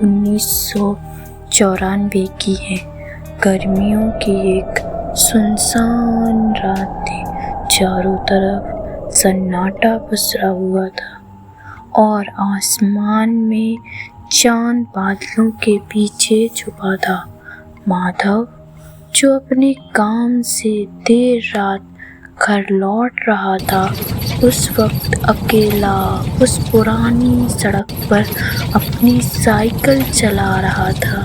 1994 की है। गर्मियों की एक सुनसान रात थी। चारों तरफ सन्नाटा पसरा हुआ था और आसमान में चांद बादलों के पीछे छुपा था। माधव, जो अपने काम से देर रात घर लौट रहा था, उस वक्त अकेला उस पुरानी सड़क पर अपनी साइकिल चला रहा था।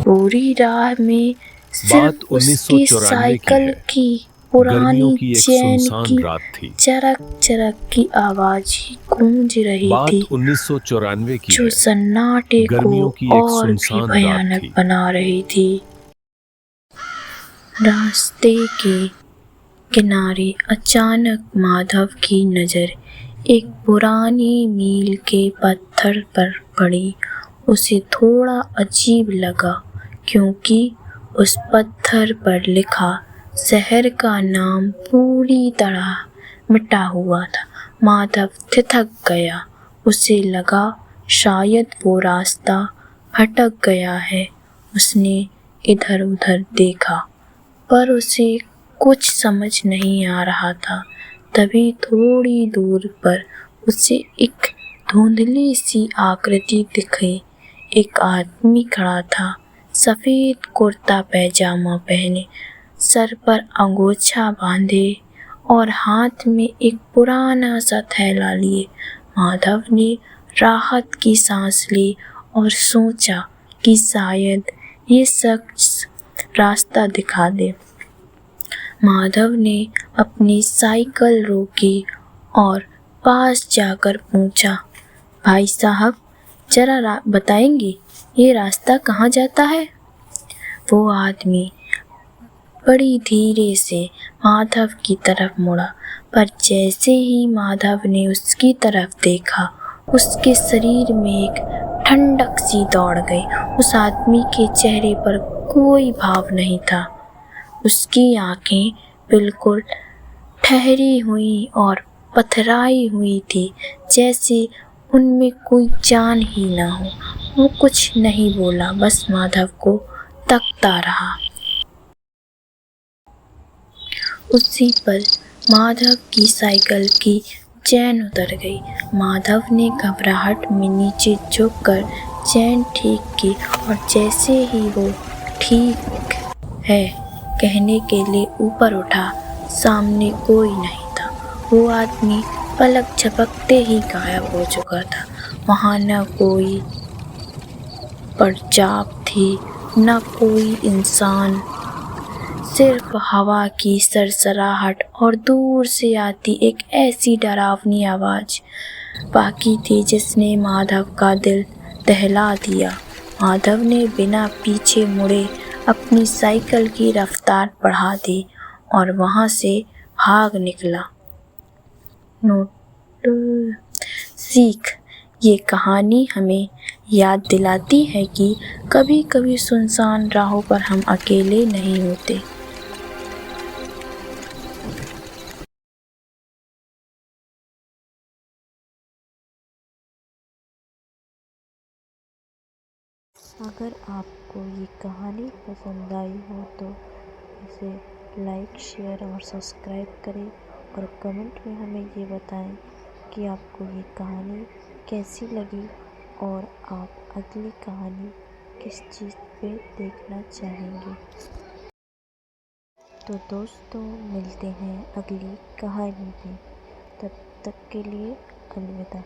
पूरी राह में सिर्फ उसकी 1994 साइकिल की पुरानी की एक चैन सुनसान की रात थी। चरक चरक की आवाज ही गूंज रही बात थी, 1994 की जो है। सन्नाटे को गर्मियों की एक और भी सुनसान रात भयानक थी। बना रही थी। रास्ते के किनारे अचानक माधव की नजर एक पुरानी मील के पत्थर पर पड़ी। उसे थोड़ा अजीब लगा, क्योंकि उस पत्थर पर लिखा शहर का नाम पूरी तरह मिटा हुआ था। माधव थिथक गया। उसे लगा शायद वो रास्ता भटक गया है। उसने इधर उधर देखा, पर उसे कुछ समझ नहीं आ रहा था। तभी थोड़ी दूर पर उसे एक धुंधली सी आकृति दिखी। एक आदमी खड़ा था, सफेद कुर्ता पैजामा पहने, सर पर अंगोछा बांधे और हाथ में एक पुराना सा थैला लिए। माधव ने राहत की सांस ली और सोचा कि शायद ये शख्स रास्ता दिखा दे। माधव ने अपनी साइकिल रोकी और पास जाकर पूछा, भाई साहब, जरा बताएंगे ये रास्ता कहाँ जाता है? वो आदमी बड़ी धीरे से माधव की तरफ मुड़ा, पर जैसे ही माधव ने उसकी तरफ देखा, उसके शरीर में एक ठंडक सी दौड़ गई। उस आदमी के चेहरे पर कोई भाव नहीं था। उसकी आंखें बिल्कुल ठहरी हुई और पथराई हुई थी, जैसे उनमें कोई जान ही ना हो। वो कुछ नहीं बोला, बस माधव को तकता रहा। उसी पल माधव की साइकिल की चैन उतर गई। माधव ने घबराहट में नीचे झुककर चैन ठीक की, और जैसे ही वो ठीक है कहने के लिए ऊपर उठा, सामने कोई नहीं था। वो आदमी पलक झपकते ही गायब हो चुका था। वहाँ न कोई परछाई थी, न कोई इंसान, सिर्फ हवा की सरसराहट और दूर से आती एक ऐसी डरावनी आवाज बाकी थी जिसने माधव का दिल दहला दिया। माधव ने बिना पीछे मुड़े अपनी साइकिल की रफ्तार बढ़ा दी और वहां से भाग निकला। सीख, ये कहानी हमें याद दिलाती है कि कभी कभी सुनसान राहों पर हम अकेले नहीं होते। अगर आपको ये कहानी पसंद आई हो तो इसे लाइक, शेयर और सब्सक्राइब करें, और कमेंट में हमें ये बताएं कि आपको ये कहानी कैसी लगी और आप अगली कहानी किस चीज़ पे देखना चाहेंगे। तो दोस्तों, मिलते हैं अगली कहानी में। तब तक के लिए अलविदा।